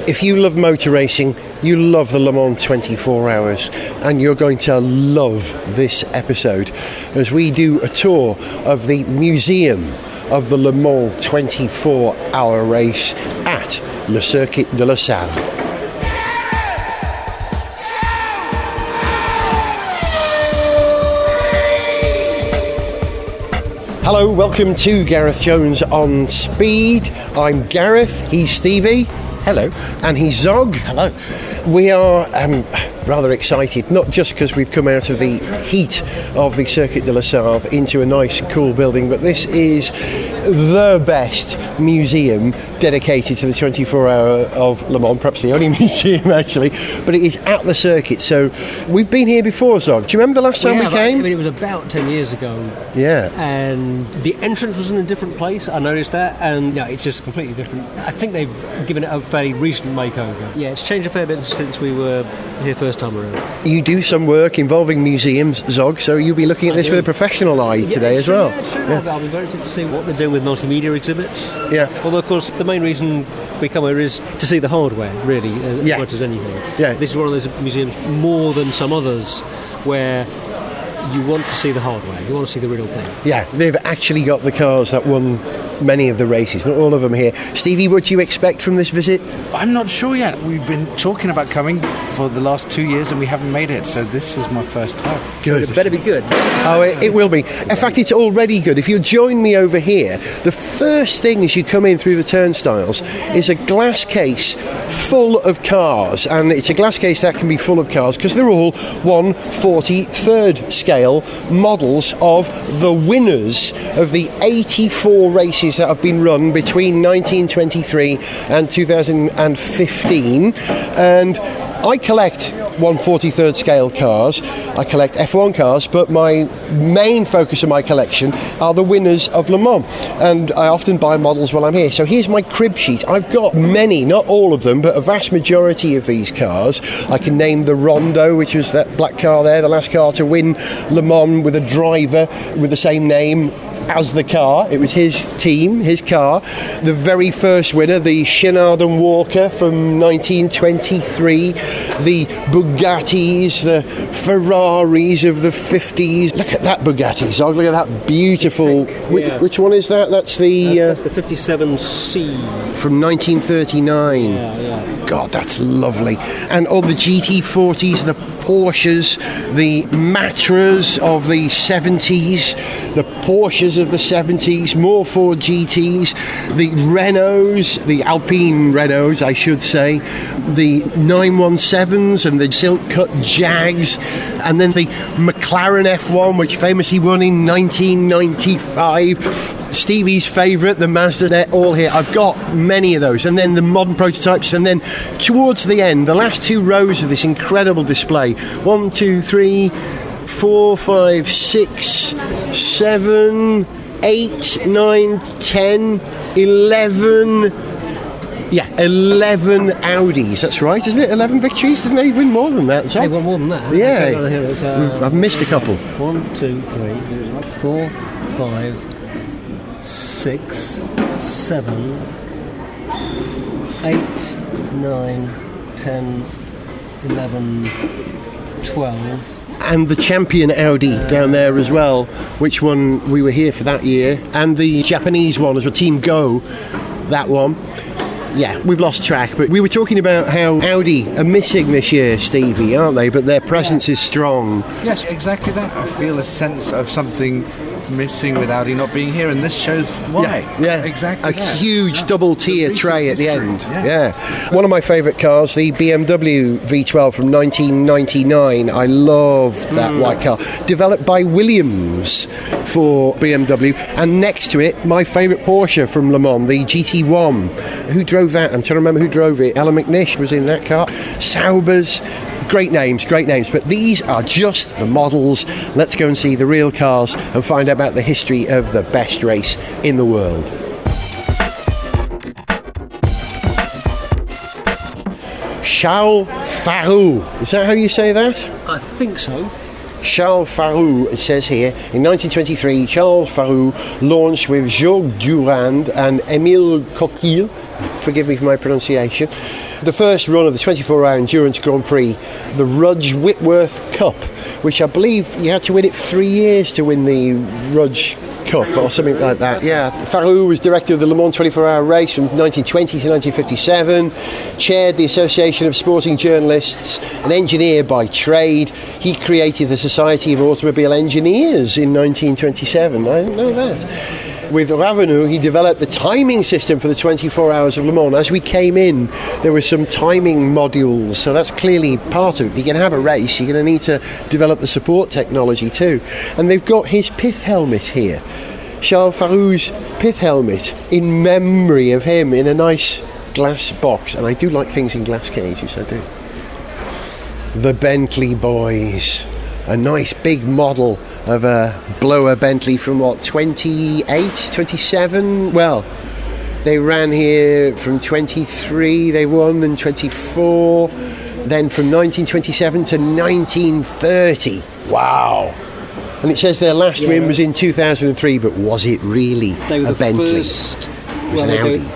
If you love motor racing, you love the Le Mans 24 hours, and you're going to love this episode as we do a tour of the museum of the Le Mans 24-hour race at Le Circuit de la Salle. Hello, welcome to Gareth Jones on Speed. I'm Gareth, he's Stevie. Hello. And he's Zog. Hello. We are rather excited, not just because we've come out of the heat of the Circuit de la Salle into a nice, cool building, but this is the best museum dedicated to the 24-hour of Le Mans, perhaps the only museum actually, but it is at the circuit. So we've been here before, Zog. Do you remember the last time we came? I mean, it was about 10 years ago. Yeah. And the entrance was in a different place, I noticed that, and yeah, it's just completely different. I think they've given it a very recent makeover. Yeah, it's changed a fair bit since we were here first time around. You do some work involving museums, Zog, so you'll be looking at this with a professional eye today as well. Yeah, sure. Yeah. I'll be very interested to see what they're doing with multimedia exhibits. Yeah. Although, of course, the main reason we come here is to see the hardware, really, as much as anything. Yeah. This is one of those museums, more than some others, where you want to see the hardware, you want to see the real thing. Yeah, they've actually got the cars that won many of the races, not all of them here. Stevie, what do you expect from this visit? I'm not sure yet. We've been talking about coming for the last 2 years and we haven't made it, so this is my first time. Good. It better be good. Oh, it will be. In fact, it's already good. If you'll join me over here, the first thing as you come in through the turnstiles is a glass case full of cars, and it's a glass case that can be full of cars because they're all 1/43rd scale models of the winners of the 84 races that have been run between 1923 and 2015, and I collect 1/43rd scale cars. I collect F1 cars, but my main focus of my collection are the winners of Le Mans, and I often buy models while I'm here. So here's my crib sheet. I've got many, not all of them, but a vast majority of these cars. I can name the Rondo, which was that black car there, the last car to win Le Mans with a driver with the same name as the car. It was his team, his car. The very first winner, the Chenard and Walker from 1923, the Bugattis, the Ferraris of the 50s. Look at that Bugatti, Zog. Look at that beautiful... Which one is that? That's the... that's the 57C. From 1939. Yeah. God, that's lovely. And all the GT40s, the Porsches, the Matras of the 70s, the Porsches of the 70s, more Ford GTs, the Renaults, the Alpine Renaults, I should say, the 917s and the silk cut Jags, and then the McLaren F1, which famously won in 1995. Stevie's favourite, the Mazda, they're all here. I've got many of those. And then the modern prototypes. And then towards the end, the last two rows of this incredible display. 1, 2, 3, 4, 5, 6, 7, 8, 9, 10, 11... Yeah, 11 Audis, that's right, isn't it? 11 victories? Didn't they win more than that? So? They won more than that. Yeah. I've missed a couple. 1, 2, 3, 4, 5... 6, 7, 8, 9, 10, 11, 12. And the champion Audi down there as well, which one we were here for that year. And the Japanese one as well, Team Go, that one. Yeah, we've lost track, but we were talking about how Audi are missing this year, Stevie, aren't they? But their presence is strong. Yes, exactly that. I feel a sense of something missing with Audi not being here, and this shows why. Yeah, exactly. Huge double tier tray at the end. Yeah. One of my favourite cars, the BMW V12 from 1999. I love that white car, developed by Williams for BMW, and next to it, my favourite Porsche from Le Mans, the GT1. Who drove that? I'm trying to remember who drove it. Alan McNish was in that car. Saubers. Great names, but these are just the models. Let's go and see the real cars and find out about the history of the best race in the world. Charles Faroux, is that how you say that? I think so. Charles Faroux, it says here, in 1923, Charles Faroux launched with Joe Durand and Émile Coquille Forgive me for my pronunciation. The first run of the 24-hour endurance Grand Prix, the Rudge Whitworth Cup, which I believe you had to win it 3 years to win the Rudge Cup or something like that. Yeah, Farou was director of the Le Mans 24-hour race from 1920 to 1957, chaired the Association of Sporting Journalists, an engineer by trade. He created the Society of Automobile Engineers in 1927. I didn't know that. With Ravenou, he developed the timing system for the 24 hours of Le Mans. As we came in, there were some timing modules, so that's clearly part of it. If you're going to have a race, you're going to need to develop the support technology too. And they've got his pith helmet here. Charles Farou's pith helmet, in memory of him, in a nice glass box. And I do like things in glass cages, I do. The Bentley boys. A nice big model of a blower Bentley from 28, 27? Well, they ran here from 23, they won in 24, then from 1927 to 1930. Wow. And it says their last win was in 2003, but was it really a Bentley? It was an Audi.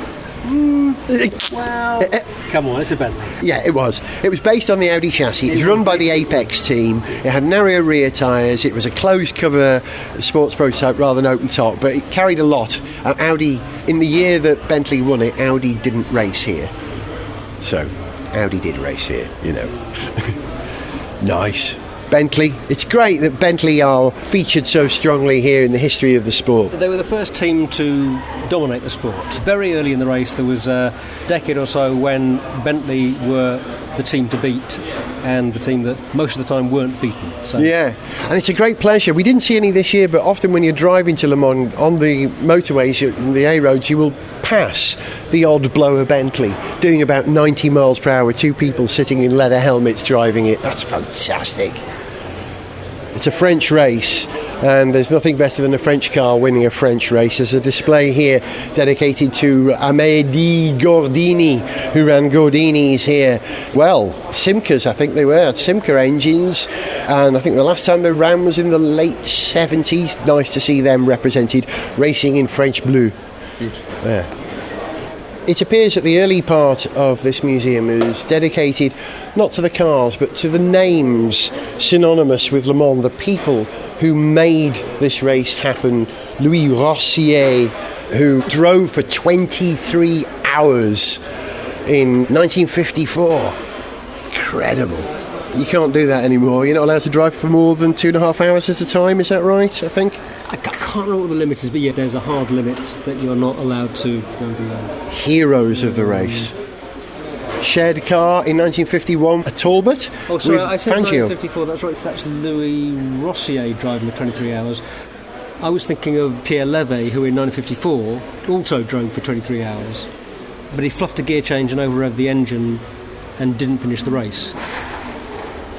Well, come on, it's a Bentley. Yeah, it was. It was based on the Audi chassis. It was run by the Apex team. It had narrow rear tyres. It was a closed cover sports prototype rather than open top, but it carried a lot. Audi, in the year that Bentley won it, Audi didn't race here. So, Audi did race here, you know. Nice. Bentley. It's great that Bentley are featured so strongly here in the history of the sport. They were the first team to dominate the sport. Very early in the race, there was a decade or so when Bentley were the team to beat and the team that most of the time weren't beaten. So. Yeah, and it's a great pleasure. We didn't see any this year, but often when you're driving to Le Mans on the motorways, the A roads, you will pass the odd blower Bentley doing about 90 miles per hour with two people sitting in leather helmets driving it. That's fantastic. It's a French race, and there's nothing better than a French car winning a French race. There's a display here dedicated to Amédée Gordini, who ran Gordini's here. Well, Simcas, I think they were, Simca engines, and I think the last time they ran was in the late 70s. Nice to see them represented, racing in French blue. Beautiful. Yeah. It appears that the early part of this museum is dedicated not to the cars but to the names synonymous with Le Mans, the people who made this race happen. Louis Rossier, who drove for 23 hours in 1954. Incredible. You can't do that anymore. You're not allowed to drive for more than 2.5 hours at a time, is that right, I think? I can't remember what the limit is, but yeah, there's a hard limit that you're not allowed to go and do that. Heroes of the race. Shared a car in 1951, a Talbot. Oh, sorry, I said Fangio. 1954, that's right, that's Louis Rossier driving the 23 hours. I was thinking of Pierre Levy, who in 1954 also drove for 23 hours, but he fluffed a gear change and overrode the engine and didn't finish the race.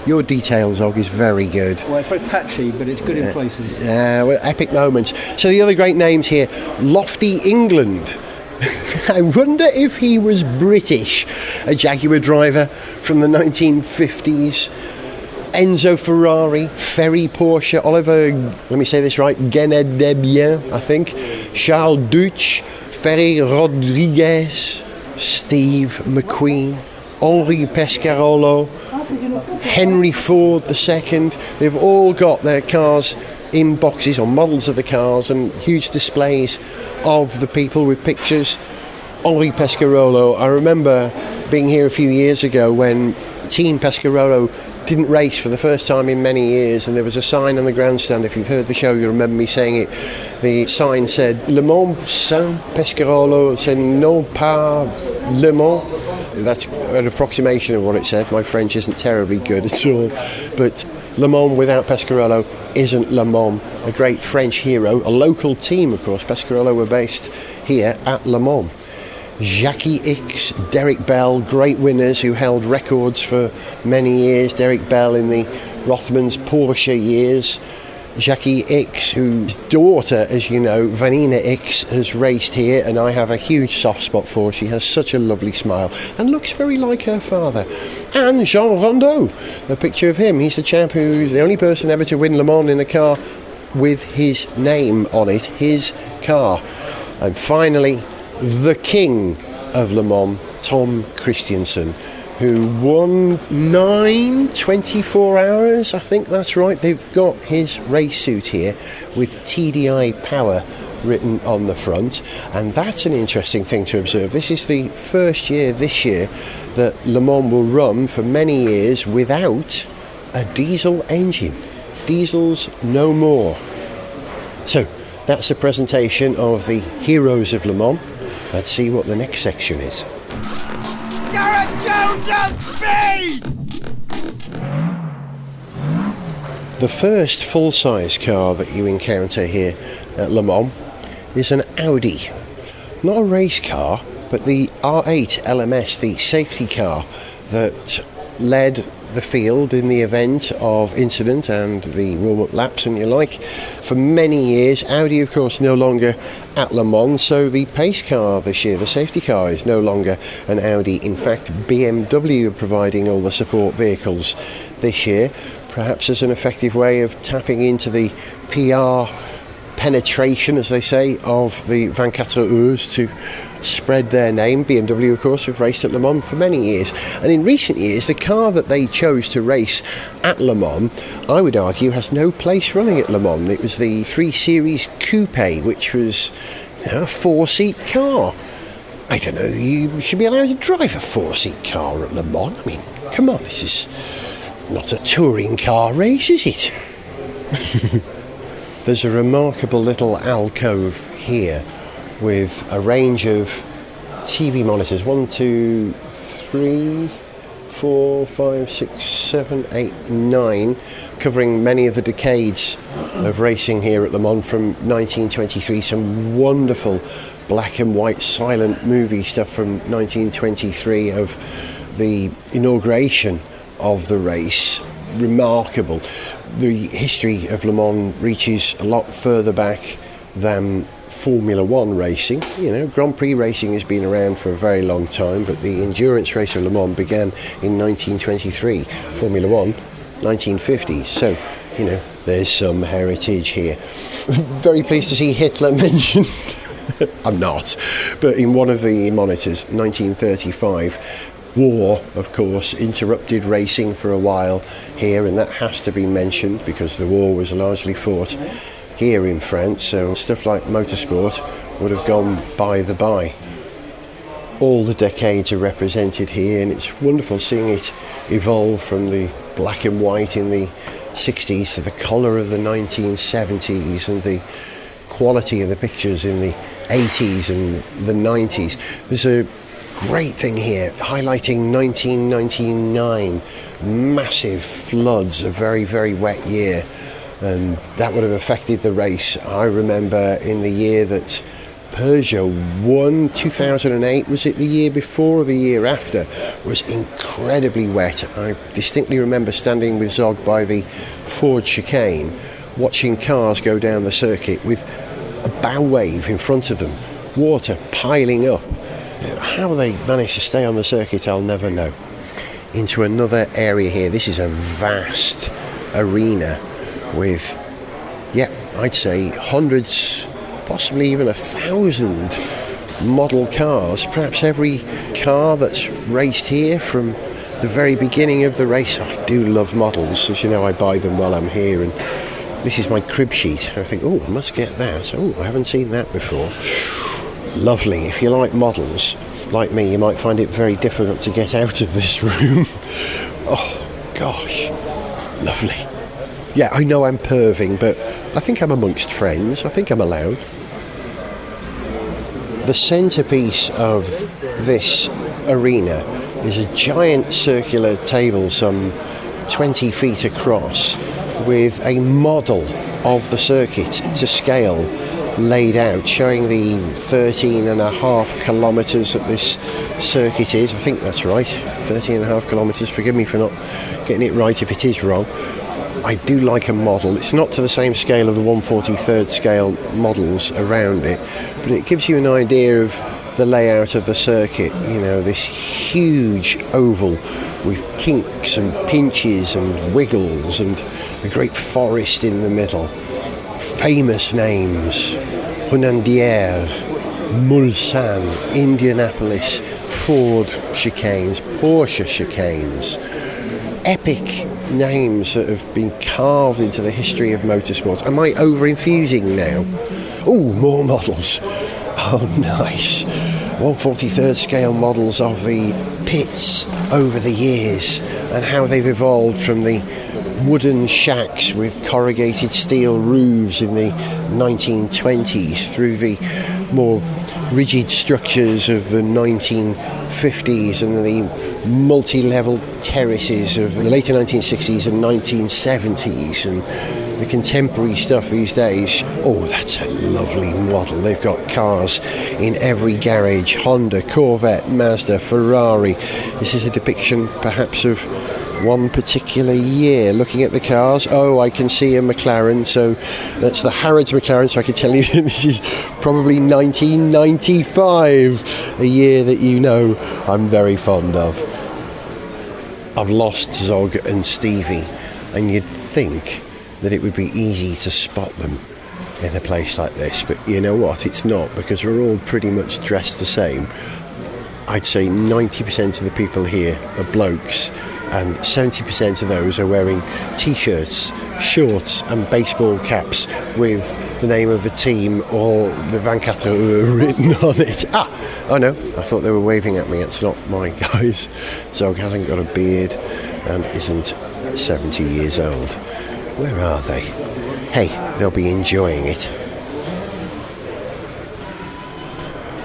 Your details, Og, is very good. Well, it's very patchy, but it's good in places. Yeah, well, epic moments. So the other great names here, Lofty England. I wonder if he was British. A Jaguar driver from the 1950s. Enzo Ferrari, Ferry Porsche, Oliver, let me say this right, Guénédébien, I think. Charles Duch, Ferry Rodriguez, Steve McQueen, Henri Pescarolo, Henry Ford II. They've all got their cars in boxes or models of the cars and huge displays of the people with pictures. Henri Pescarolo, I remember being here a few years ago when Team Pescarolo didn't race for the first time in many years, and there was a sign on the grandstand. If you've heard the show, you remember me saying it. The sign said Le Mans sans Pescarolo, said non pas Le Mans. That's an approximation of what it said. My French isn't terribly good at all, but Le Mans without Pescarolo isn't Le Mans. A great French hero, a local team, of course. Pescarolo were based here at Le Mans. Jackie Ickx, Derek Bell, great winners who held records for many years. Derek Bell in the Rothmans Porsche years. Jackie Ickx, whose daughter, as you know, Vanina Ickx, has raced here, and I have a huge soft spot for her. She has such a lovely smile and looks very like her father. And Jean Rondeau, a picture of him. He's the chap who's the only person ever to win Le Mans in a car with his name on it, his car. And finally, the king of Le Mans, Tom Christiansen, who won 24 hours, I think that's right. They've got his race suit here with TDI Power written on the front, and that's an interesting thing to observe. This is the first year this year that Le Mans will run for many years without a diesel engine. Diesels no more. So that's a presentation of the heroes of Le Mans. Let's see what the next section is. Gareth Jones on speed! The first full-size car that you encounter here at Le Mans is an Audi. Not a race car, but the R8 LMS, the safety car that led the field in the event of incident and the warm-up laps and the like for many years. Audi, of course, no longer at Le Mans, so the pace car this year, the safety car, is no longer an Audi. In fact, BMW are providing all the support vehicles this year, perhaps as an effective way of tapping into the PR penetration, as they say, of the 24 Heures to spread their name. BMW, of course, have raced at Le Mans for many years, and in recent years the car that they chose to race at Le Mans, I would argue, has no place running at Le Mans. It was the 3 Series Coupe, which was a 4-seat car. I don't know, you should be allowed to drive a 4-seat car at Le Mans. I mean, come on, this is not a touring car race, is it? There's a remarkable little alcove here with a range of TV monitors. 1, 2, 3, 4, 5, 6, 7, 8, 9, covering many of the decades of racing here at Le Mans from 1923. Some wonderful black and white silent movie stuff from 1923 of the inauguration of the race. Remarkable. The history of Le Mans reaches a lot further back than Formula 1 racing. You know, Grand Prix racing has been around for a very long time, but the endurance race of Le Mans began in 1923. Formula 1, 1950. So, you know, there's some heritage here. Very pleased to see Hitler mentioned. I'm not. But in one of the monitors, 1935, war, of course, interrupted racing for a while here, and that has to be mentioned because the war was largely fought here in France, so stuff like motorsport would have gone by the by. All the decades are represented here, and it's wonderful seeing it evolve from the black and white in the 60s to the colour of the 1970s and the quality of the pictures in the 80s and the 90s. There's a great thing here highlighting 1999, massive floods, a very, very wet year, and that would have affected the race. I remember in the year that Peugeot won, 2008, was it the year before or the year after, was incredibly wet. I distinctly remember standing with Zog by the Ford chicane, watching cars go down the circuit with a bow wave in front of them, water piling up. How they managed to stay on the circuit, I'll never know. Into another area here. This is a vast arena with, I'd say hundreds, possibly even 1,000 model cars. Perhaps every car that's raced here from the very beginning of the race. I do love models. As you know, I buy them while I'm here, and this is my crib sheet. I think, I must get that. I haven't seen that before. Lovely. If you like models, like me, you might find it very difficult to get out of this room. Oh, gosh. Lovely. Yeah, I know I'm perving, but I think I'm amongst friends. I think I'm allowed. The centrepiece of this arena is a giant circular table some 20 feet across with a model of the circuit to scale laid out, showing the 13.5 kilometres that this circuit is. I think that's right, 13.5 kilometres. Forgive me for not getting it right if it is wrong. I do like a model. It's not to the same scale of the 1/43rd scale models around it, but it gives you an idea of the layout of the circuit. You know, this huge oval with kinks and pinches and wiggles and a great forest in the middle. Famous names: Hunandière, Mulsanne, Indianapolis, Ford chicanes, Porsche chicanes. Epic names that have been carved into the history of motorsports. Am I over-infusing now? Oh, more models. Oh, nice. 1/43rd scale models of the pits over the years and how they've evolved from the wooden shacks with corrugated steel roofs in the 1920s through the more rigid structures of the 1950s and the multi-level terraces of the later 1960s and 1970s, and the contemporary stuff these days. Oh, that's a lovely model. They've got cars in every garage: Honda, Corvette, Mazda, Ferrari. This is a depiction perhaps of one particular year. Looking at the cars, oh, I can see a McLaren, so that's the Harrods McLaren, so I can tell you that this is probably 1995, a year that you know I'm very fond of. I've lost Zog and Stevie, and you'd think that it would be easy to spot them in a place like this, but you know what, it's not, because we're all pretty much dressed the same. I'd say 90% of the people here are blokes, and 70% of those are wearing t-shirts, shorts and baseball caps with the name of a team or the 24 written on it. Oh no, I thought they were waving at me. It's not my guys. Zog hasn't got a beard and isn't 70 years old. Where are they? Hey, they'll be enjoying it.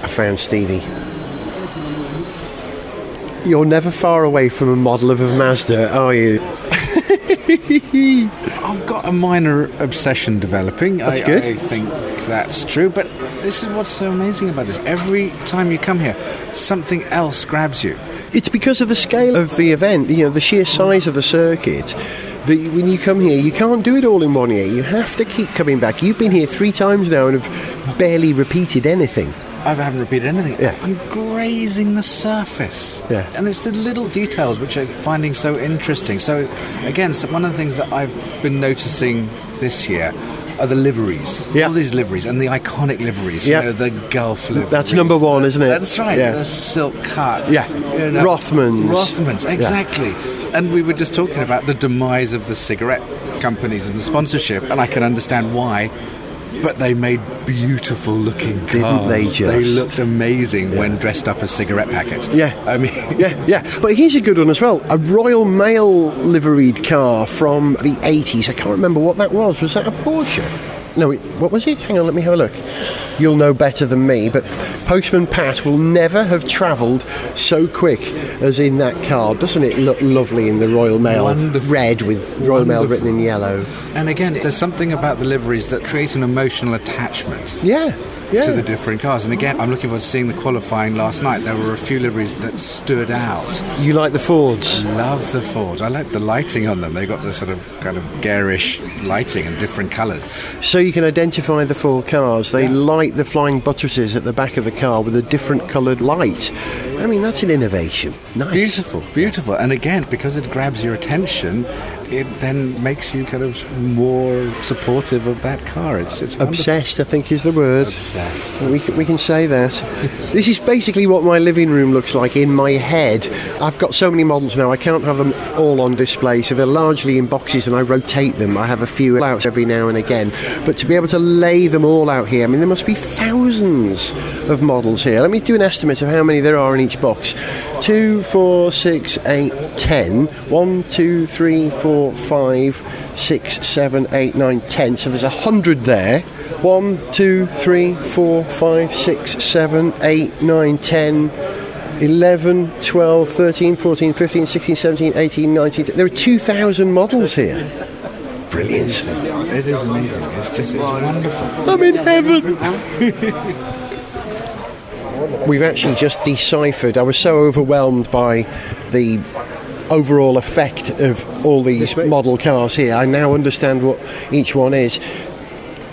I found Stevie. You're never far away from a model of a Mazda, are you? I've got a minor obsession developing. That's good. I think that's true, but this is what's so amazing about this. Every time you come here, something else grabs you. It's because of the scale of the event, you know, the sheer size of the circuit. When you come here, you can't do it all in 1 year. You have to keep coming back. You've been here 3 times now and have barely repeated anything. I haven't repeated anything. Yeah. I'm grazing the surface. Yeah. And it's the little details which I'm finding so interesting. So, again, one of the things that I've been noticing this year are the liveries. Yeah. All these liveries and the iconic liveries. Yeah. You know, the Gulf liveries. That's number one, isn't it? That's right. Yeah. The silk cut. Yeah. You know, Rothmans, exactly. Yeah. And we were just talking about the demise of the cigarette companies and the sponsorship, and I can understand why. But they made beautiful looking cars. Didn't they just? They looked amazing when dressed up as cigarette packets. Yeah. I mean... Yeah. But here's a good one as well. A Royal Mail liveried car from the 80s. I can't remember what that was. Was that a Porsche? No, what was it? Hang on, let me have a look. You'll know better than me, but Postman Pat will never have travelled so quick as in that car. Doesn't it look lovely in the Royal Mail? Wonderful. Red with Royal Mail written in yellow. And again, there's something about the liveries that create an emotional attachment Yeah. to the different cars. And again, I'm looking forward to seeing the qualifying last night. There were a few liveries that stood out. You like the Fords? Love the Fords. I like the lighting on them. They got the sort of kind of garish lighting and different colours. So you can identify the 4 cars. They light the flying buttresses at the back of the car with a different coloured light. I mean, that's an innovation. Nice. Beautiful. And again, because it grabs your attention, it then makes you kind of more supportive of that car. It's wonderful. Obsessed, I think, is the word. Obsessed. We can say that. This is basically what my living room looks like in my head. I've got so many models now, I can't have them all on display, so they're largely in boxes and I rotate them. I have a few out every now and again. But to be able to lay them all out here, I mean, there must be thousands of models here. Let me do an estimate of how many there are in each box. 2, 4, 6, 8, 10. 1, 2, 3, 4, 5, 6, 7, 8, 9, 10. So there's 100 there. 1, 2, 3, 4, 5, 6, 7, 8, 9, 10, 11, 12, 13, 14, 15, 16, 17, 18, 19. There are 2,000 models here. Brilliant. It is amazing. It's wonderful. I'm in heaven. We've actually just deciphered. I was so overwhelmed by the overall effect of all these model cars here. I now understand what each one is.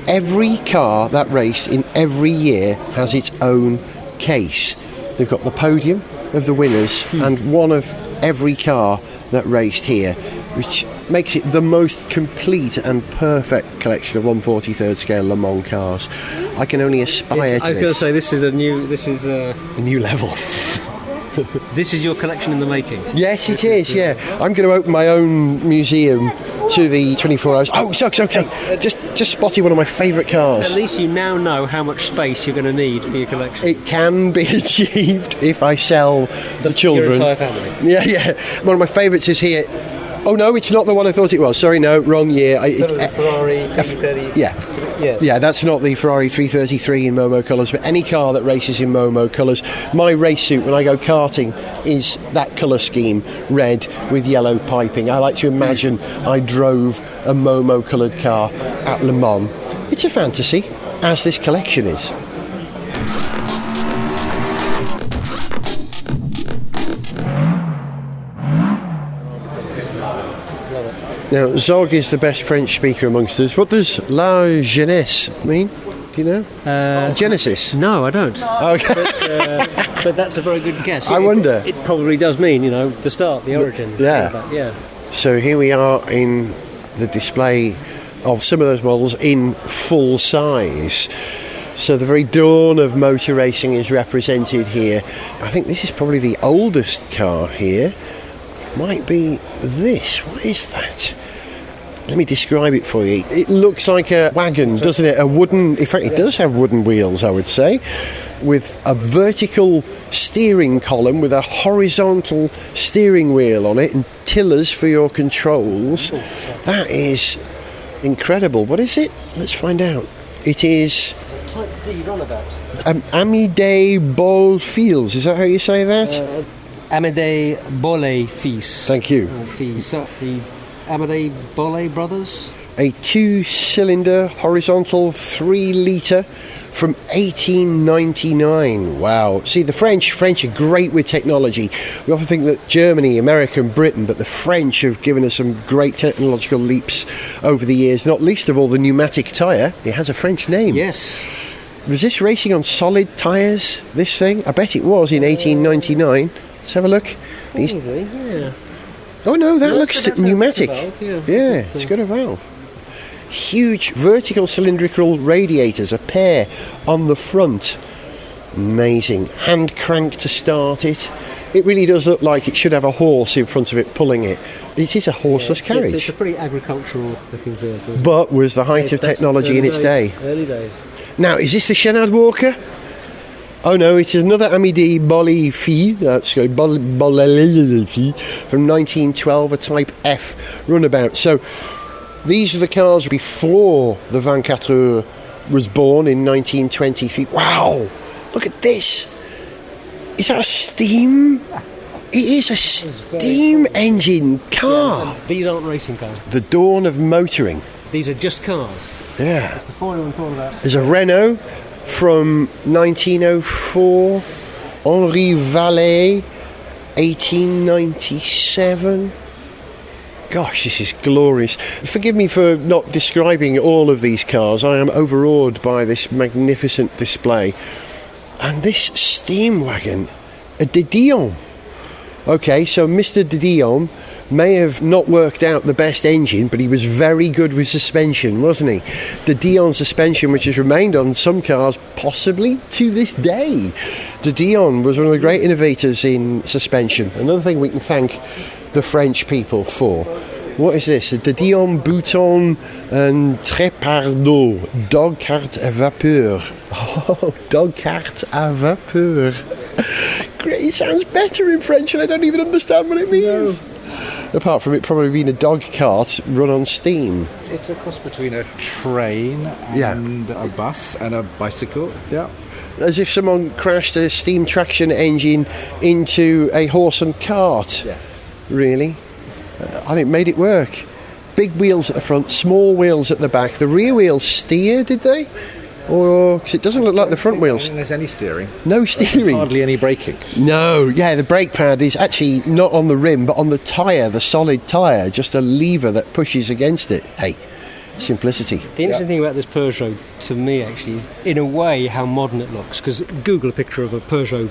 Every car that raced in every year has its own case. They've got the podium of the winners and one of every car that raced here, which makes it the most complete and perfect collection of 1/43rd scale Le Mans cars. I can only aspire to I was going to this. say this is a new level. this is your collection in the making. Yes, it is. Yeah, I'm going to open my own museum to the 24 hours. Oh, so. Just spotted one of my favourite cars. At least you now know how much space you're going to need for your collection. It can be achieved if I sell the children. Your entire family. Yeah. One of my favourites is here. Oh no, it's not the one I thought it was. Sorry, no, wrong year. That was a Ferrari 330. Yeah. Yes. Yeah, that's not the Ferrari 333 in Momo colours, but any car that races in Momo colours. My race suit when I go karting is that colour scheme, red with yellow piping. I like to imagine I drove a Momo coloured car at Le Mans. It's a fantasy, as this collection is. Now, Zog is the best French speaker amongst us. What does La Jeunesse mean? Do you know? Genesis? No, I don't. Okay. But that's a very good guess. I wonder. It probably does mean, the start, the origin. Yeah. So here we are in the display of some of those models in full size. So the very dawn of motor racing is represented here. I think this is probably the oldest car here. Might be this. What is that? Let me describe it for you. It looks like a wagon, doesn't it? A wooden... In fact, it does have wooden wheels, I would say, with a vertical steering column with a horizontal steering wheel on it and tillers for your controls. That is incredible. What is it? Let's find out. It is... Type D runabout. Amidei Ball Fields. Is that how you say that? Amédée Bollé fils. Thank you. Fils. The Amédée Bollé brothers. A 2-cylinder horizontal 3-litre from 1899. Wow. See, the French are great with technology. We often think that Germany, America and Britain, but the French have given us some great technological leaps over the years, not least of all the pneumatic tyre. It has a French name. Yes. Was this racing on solid tyres, this thing? I bet it was in 1899. Let's have a look. Probably, yeah. Oh no, that looks pneumatic. Valve, yeah, it's got a valve. Huge vertical cylindrical radiators, a pair on the front. Amazing. Hand crank to start it. It really does look like it should have a horse in front of it pulling it. It is a horseless carriage. It's a pretty agricultural looking vehicle. But was the height of technology in its day. Early days. Now, is this the Chenard Walker? Oh no, it's another Amédée Bollé Fille, that's from 1912, a Type F runabout. So these are the cars before the 24 Heures was born in 1923. Wow, look at this. Is that a steam? It is a steam engine car. Yeah, these aren't racing cars. The dawn of motoring. These are just cars. Yeah. Before anyone thought about. There's a Renault from 1904, Henri Vallet, 1897. Gosh, this is glorious. Forgive me for not describing all of these cars. I am overawed by this magnificent display. And this steam wagon, a De Dion. Okay, so Mr. De Dion may have not worked out the best engine, but he was very good with suspension, wasn't he? The Dion suspension, which has remained on some cars possibly to this day. De Dion was one of the great innovators in suspension. Another thing we can thank the French people for. What is this? A De Dion Bouton and Trépardo dog cart à vapeur. Oh, dog cart à vapeur. Great, it sounds better in French and I don't even understand what it means. No. Apart from it probably being a dog cart run on steam. It's a cross between a train and a bus and a bicycle. Yeah. As if someone crashed a steam traction engine into a horse and cart. Yeah. Really? I think it made it work. Big wheels at the front, small wheels at the back. The rear wheels steer, did they? Or, because it doesn't look like the front wheels. I don't think there's any steering. No steering. Hardly any braking. No, yeah, the brake pad is actually not on the rim, but on the tyre, the solid tyre, just a lever that pushes against it. Hey, simplicity. The interesting thing about this Peugeot, to me, actually, is in a way how modern it looks. Because Google a picture of a Peugeot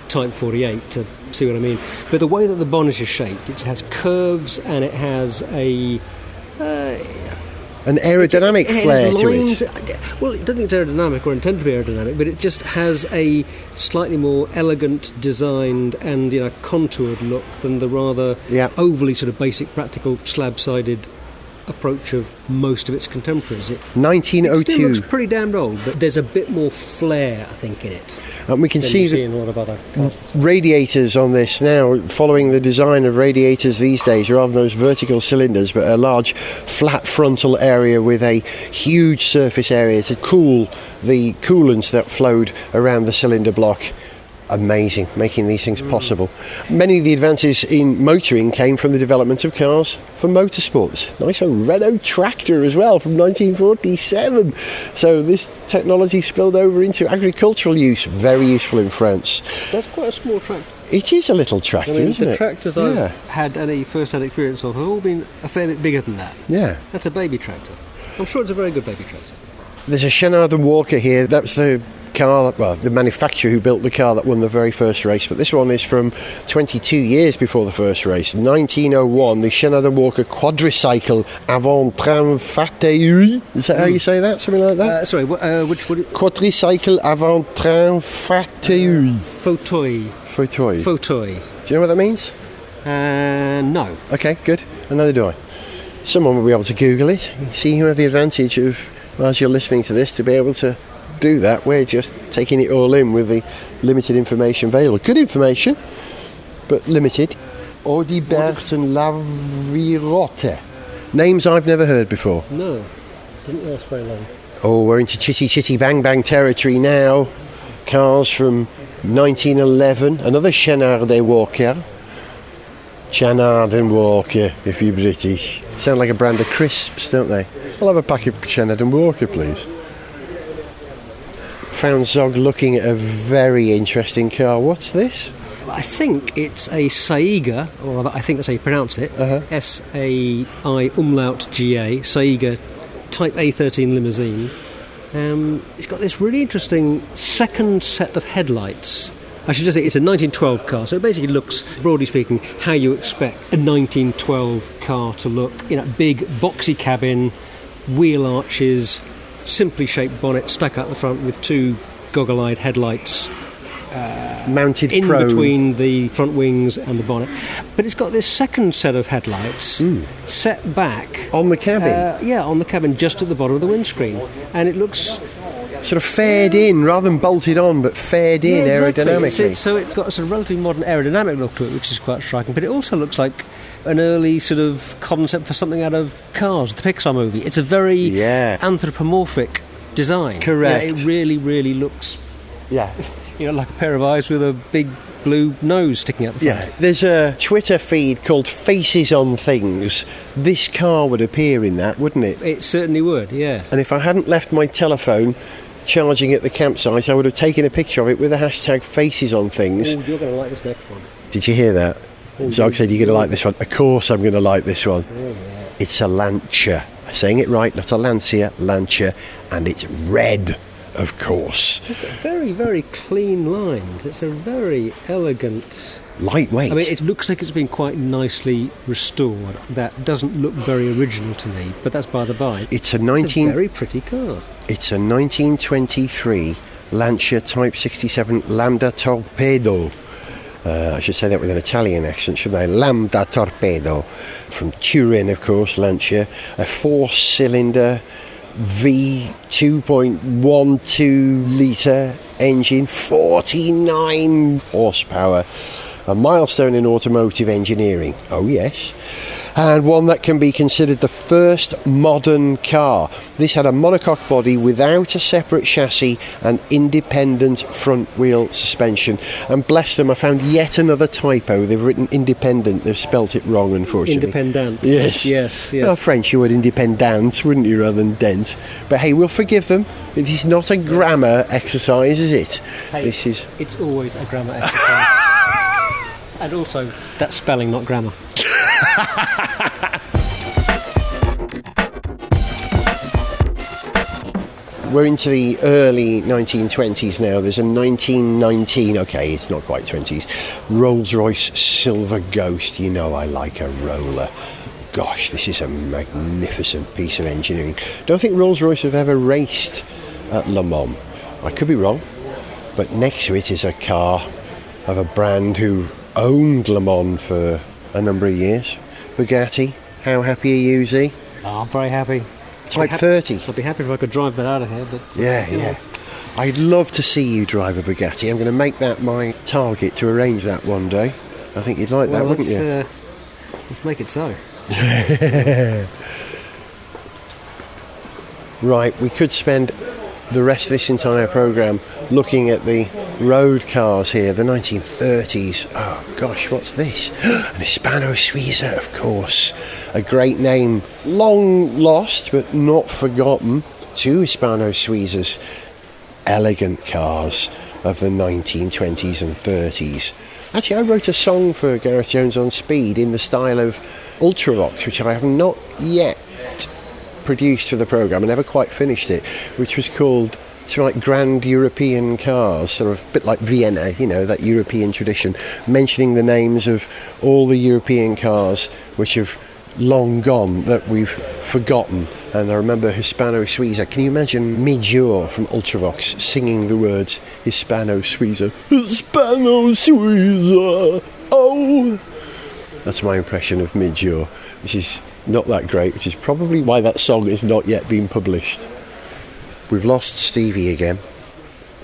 Type 48 to see what I mean. But the way that the bonnet is shaped, it has curves and it has a an aerodynamic flair to it. Well, I don't think it's aerodynamic or intended to be aerodynamic, but it just has a slightly more elegant, designed and contoured look than the rather overly sort of basic, practical, slab-sided approach of most of its contemporaries. 1902. It still looks pretty damned old, but there's a bit more flair, I think, in it. And we can see in a lot of other cars. Radiators on this now, following the design of radiators these days, rather than those vertical cylinders, but a large flat frontal area with a huge surface area to cool the coolants that flowed around the cylinder block. Amazing, making these things possible. Many of the advances in motoring came from the development of cars for motorsports. Nice old Renault tractor as well from 1947. So this technology spilled over into agricultural use. Very useful in France. That's quite a small tractor. It is a little tractor, isn't it? The tractors I've had any first-hand experience of have all been a fair bit bigger than that. Yeah. That's a baby tractor. I'm sure it's a very good baby tractor. There's a Chenard and Walker here. That's the car, well, the manufacturer who built the car that won the very first race, but this one is from 22 years before the first race, 1901, the Chenard and Walker quadricycle avant-train fauteuil. Is that how you say that? Something like that? Sorry, which Quadricycle avant-train fauteuil. Fauteuil. Do you know what that means? No. Okay, good. Neither do I. Someone will be able to Google it. See, you have the advantage of, as you're listening to this, to be able to do that. We're just taking it all in with the limited information available. Good information, but limited. Audibert and Lavirotte. Names I've never heard before. No, didn't last very long. Oh, we're into chitty chitty bang bang territory now. Cars from 1911. Another Chenard and Walker. Chenard and Walker, if you're British. Sound like a brand of crisps, don't they? I'll have a pack of Chenard and Walker, please. Found Zog looking at a very interesting car. What's this? I think it's a Saiga, or I think that's how you pronounce it. S-A-I umlaut G-A, Saiga Type A13 limousine. It's got this really interesting second set of headlights. I should just say it's a 1912 car, so it basically looks, broadly speaking, how you expect a 1912 car to look. Big, boxy cabin, wheel arches, simply shaped bonnet stuck out the front with two goggle-eyed headlights mounted in pro between the front wings and the bonnet. But it's got this second set of headlights set back on the cabin. On the cabin, just at the bottom of the windscreen, and it looks sort of fared in rather than bolted on, but fared in aerodynamically. So it's got a sort of relatively modern aerodynamic look to it, which is quite striking. But it also looks like an early sort of concept for something out of Cars, the Pixar movie. It's a very anthropomorphic design. Correct. It really, really looks like a pair of eyes with a big blue nose sticking out the front. Yeah, there's a Twitter feed called Faces on Things. This car would appear in that, wouldn't it? It certainly would, yeah. And if I hadn't left my telephone charging at the campsite, I would have taken a picture of it with the hashtag Faces on Things. Oh, you're going to like this next one. Did you hear that? Zog said you're going to like this one. Of course I'm going to like this one. Oh, yeah. It's a Lancia. Saying it right, not a Lancia, Lancia, and it's red, of course. It's got very, very clean lines. It's a very elegant... Lightweight. I mean, it looks like it's been quite nicely restored. That doesn't look very original to me, but that's by the by. It's a very pretty car. It's a 1923 Lancia Type 67 Lambda Torpedo. I should say that with an Italian accent, shouldn't I? Lambda Torpedo. From Turin, of course, Lancia. A 4-cylinder V 2.12 litre engine, 49 horsepower. A milestone in automotive engineering. Oh, yes. And one that can be considered the first modern car. This had a monocoque body without a separate chassis and independent front wheel suspension. And bless them, I found yet another typo. They've written independent. They've spelt it wrong, unfortunately. Independent. Yes. Well, French, you would independent, wouldn't you, rather than dent. But hey, we'll forgive them. It is not a grammar exercise, is it? Hey, it's always a grammar exercise. And also, that's spelling, not grammar. We're into the early 1920s now. There's a 1919, okay, it's not quite 20s, Rolls-Royce Silver Ghost. You know I like a roller. gosh, this is a magnificent piece of engineering. Don't think Rolls-Royce have ever raced at Le Mans. I could be wrong, but next to it is a car of a brand who owned Le Mans for a number of years. Bugatti, how happy are you, Z? Oh, I'm very happy. Type 30. I'd be happy if I could drive that out of here, but... Yeah. I'd love to see you drive a Bugatti. I'm going to make that my target to arrange that one day. I think you'd like that, wouldn't you? Let's make it so. Right, we could spend the rest of this entire programme looking at the road cars here, the 1930s. Oh gosh, what's this? An Hispano-Suiza, of course. A great name, long lost but not forgotten. Two Hispano-Suizas. Elegant cars of the 1920s and 30s. Actually, I wrote a song for Gareth Jones on Speed in the style of Ultravox, which I have not yet produced for the programme. I never quite finished it, which was called sort of like Grand European Cars, sort of a bit like Vienna, you know, that European tradition, mentioning the names of all the European cars which have long gone, that we've forgotten. And I remember Hispano-Suiza. Can you imagine Midjour from Ultravox singing the words Hispano-Suiza? Hispano-Suiza, oh! That's my impression of Midjour, which is not that great, which is probably why that song has not yet been published. We've lost Stevie again.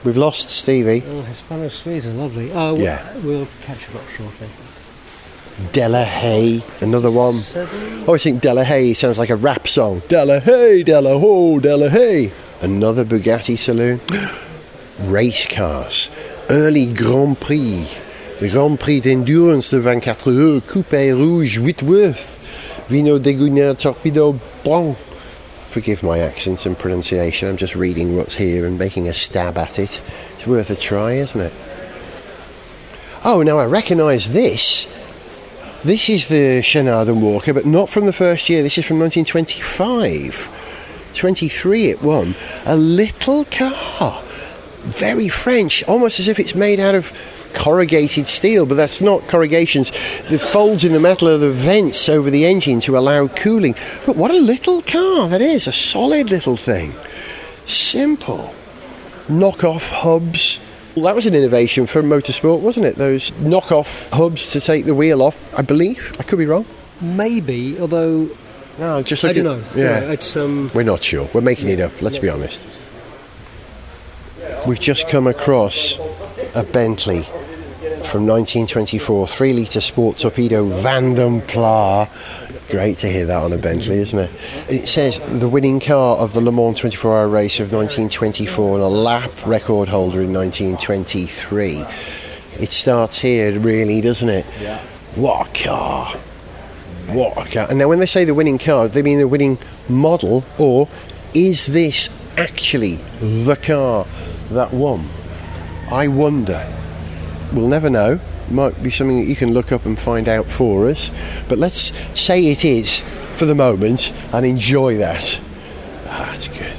We've lost Stevie. Oh, Hispano-Suiza, lovely. Oh, yeah. We'll catch it up shortly. Delahaye, another one. I always think Delahaye sounds like a rap song. Delahaye, Delaho, Delahaye. Another Bugatti saloon. Race cars. Early Grand Prix. The Grand Prix d'Endurance de 24 heures. Coupé Rouge Whitworth. Vino Degunia Torpedo Blanc. Forgive my accent and pronunciation. I'm just reading what's here and making a stab at it. It's worth a try, isn't it? Oh, now I recognise this. This is the Chenard and Walker, but not from the first year. This is from 1925. 23 it won. A little car. Very French, almost as if it's made out of corrugated steel, but that's not corrugations. The folds in the metal are the vents over the engine to allow cooling. But what a little car that is. A solid little thing. Simple. Knock-off hubs. Well, that was an innovation for motorsport, wasn't it? Those knock-off hubs to take the wheel off, I believe. I could be wrong. Maybe, although... No, just I don't know. Yeah, it's we're not sure. We're making it up, let's be honest. We've just come across a Bentley from 1924, 3-litre sport torpedo Van Pla. Great to hear that on a Bentley, isn't it? It says the winning car of the Le Mans 24-hour race of 1924 and a lap record holder in 1923. It starts here, really, doesn't it? Yeah. What a car. What a car. And now when they say the winning car, they mean the winning model, or is this actually the car that won? I wonder. We'll never know. Might be something that you can look up and find out for us, but let's say it is for the moment and enjoy that. That's good.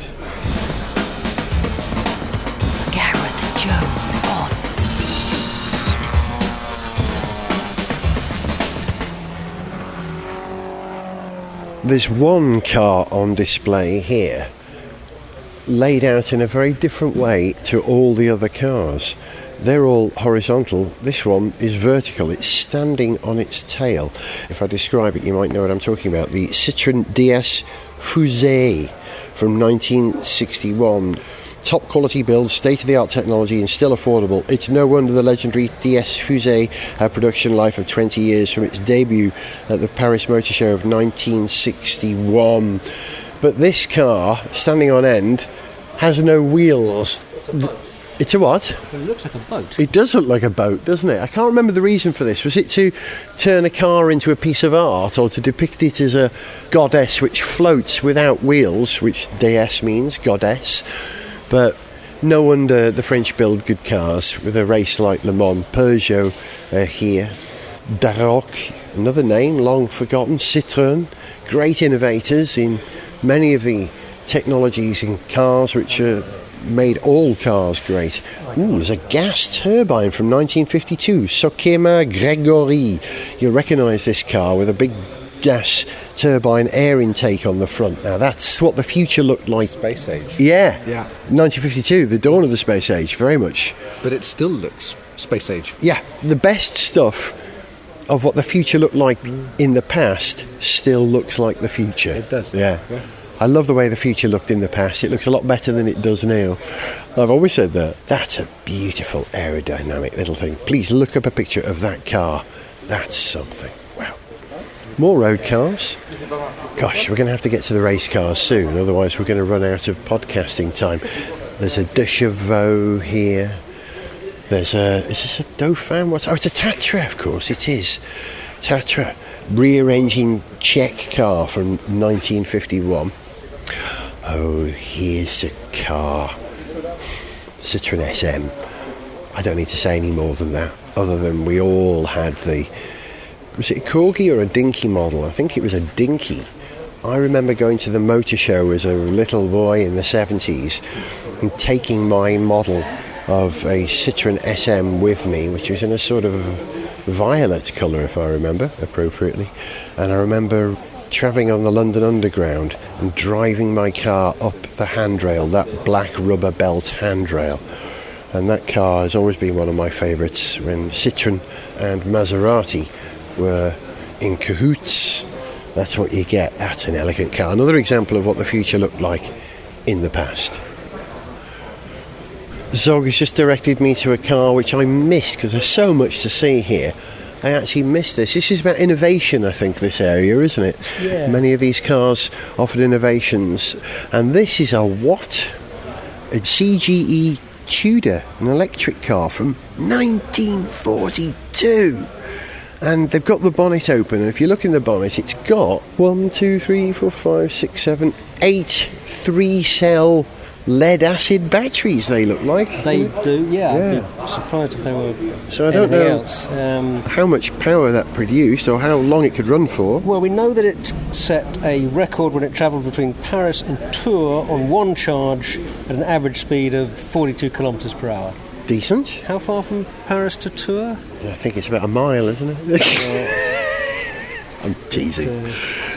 Gareth Jones on Speed. There's one car on display here, laid out in a very different way to all the other cars. They're all horizontal. This one is vertical. It's standing on its tail. If I describe it, you might know what I'm talking about. The Citroën DS Musée from 1961. Top quality build, state-of-the-art technology, and still affordable. It's no wonder the legendary DS Musée had a production life of 20 years from its debut at the Paris Motor Show of 1961. But this car, standing on end, has no wheels. It's a what? It looks like a boat. It does look like a boat, doesn't it? I can't remember the reason for this. Was it to turn a car into a piece of art, or to depict it as a goddess which floats without wheels, which déesse means, goddess? But no wonder the French build good cars with a race like Le Mans. Peugeot here. Darroch, another name long forgotten. Citroën, great innovators in many of the technologies in cars which made all cars great. Ooh, there's a gas turbine from 1952, Sokema Gregory. You'll recognise this car with a big gas turbine air intake on the front. Now that's what the future looked like. Space age. Yeah. Yeah. 1952, the dawn of the space age, very much. But it still looks space age. Yeah, the best stuff of what the future looked like in the past still looks like the future. It does. Yeah. Yeah. I love the way the future looked in the past. It looks a lot better than it does now. I've always said that. That's a beautiful aerodynamic little thing. Please look up a picture of that car. That's something. Wow. More road cars. Gosh, we're going to have to get to the race cars soon, otherwise we're going to run out of podcasting time. There's a De Chevaux here. Is this a Dauphin? It's a Tatra, of course it is. Tatra. Rear engine Czech car from 1951. Oh, here's a car. Citroën SM. I don't need to say any more than that, other than we all had was it a Corgi or a Dinky model? I think it was a Dinky. I remember going to the motor show as a little boy in the 70s and taking my model of a Citroën SM with me, which was in a sort of violet colour, if I remember appropriately. And I remember travelling on the London Underground and driving my car up the handrail, that black rubber belt handrail. And that car has always been one of my favourites when Citroën and Maserati were in cahoots. That's what you get. That's an elegant car. Another example of what the future looked like in the past. Zog has just directed me to a car which I missed because there's so much to see here. I actually missed this. This is about innovation, I think, this area, isn't it? Yeah. Many of these cars offered innovations. And this is a what? A CGE Tudor, an electric car from 1942. And they've got the bonnet open, and if you look in the bonnet, it's got 8 3-cell lead-acid batteries, they look like. They do, yeah. Yeah. I'd be surprised if they were So I don't anything know else. how much power that produced or how long it could run for. Well, we know that it set a record when it travelled between Paris and Tours on one charge at an average speed of 42 kilometres per hour. Decent. How far from Paris to Tours? I think it's about a mile, isn't it? I'm teasing.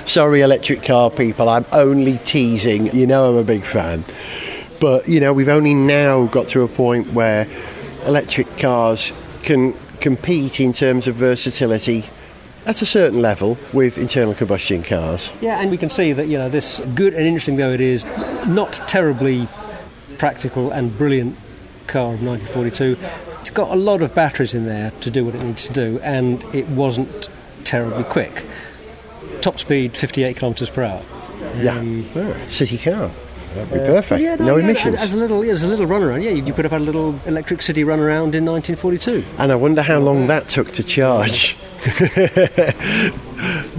Sorry, electric car people, I'm only teasing. You know I'm a big fan. But, you know, we've only now got to a point where electric cars can compete in terms of versatility at a certain level with internal combustion cars. Yeah, and we can see that, you know, this, good and interesting though it is, not terribly practical and brilliant car of 1942, it's got a lot of batteries in there to do what it needs to do, and it wasn't terribly quick. Top speed 58 kilometres per hour. City car. That'd be perfect. No emissions. As a little runaround, you could have had a little electric city runaround in 1942. And I wonder how long that took to charge.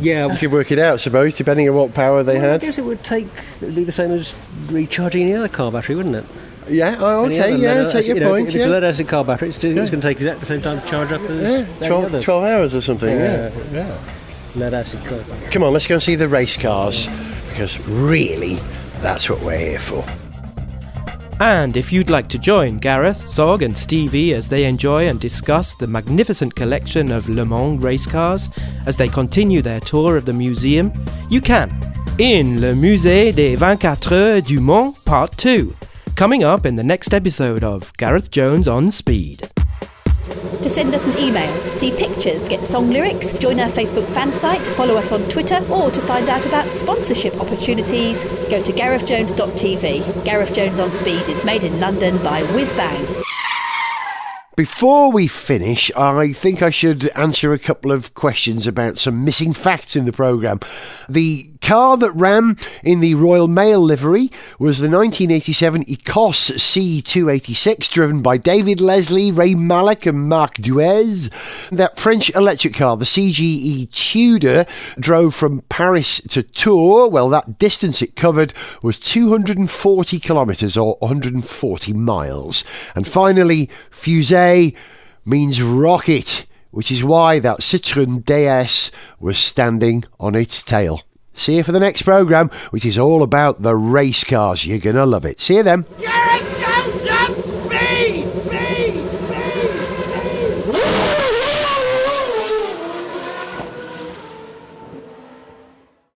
Yeah. You could work it out, I suppose, depending on what power they had. I guess it would be the same as recharging any other car battery, wouldn't it? Yeah, okay, take your point. If it's a lead-acid car battery, it's going to take exactly the same time to charge up as 12 hours or something, yeah. Lead-acid car battery. Come on, let's go and see the race cars, because really, that's what we're here for. And if you'd like to join Gareth, Zog and Stevie as they enjoy and discuss the magnificent collection of Le Mans race cars as they continue their tour of the museum, you can, in Le Musée des 24 Heures du Mans Part 2, coming up in the next episode of Gareth Jones on Speed. To send us an email, see pictures, get song lyrics, join our Facebook fan site, follow us on Twitter, or to find out about sponsorship opportunities, go to garethjones.tv. Gareth Jones on Speed is made in London by Whizbang. Before we finish, I think I should answer a couple of questions about some missing facts in the programme. The car that ran in the Royal Mail livery was the 1987 Ecos C286, driven by David Leslie, Ray Malek and Marc Duez. That French electric car, the CGE Tudor, drove from Paris to Tours. Well, that distance it covered was 240 kilometres or 140 miles. And finally, Fusée means rocket, which is why that Citroën DS was standing on its tail. See you for the next programme, which is all about the race cars. You're going to love it. See you then. Yeah!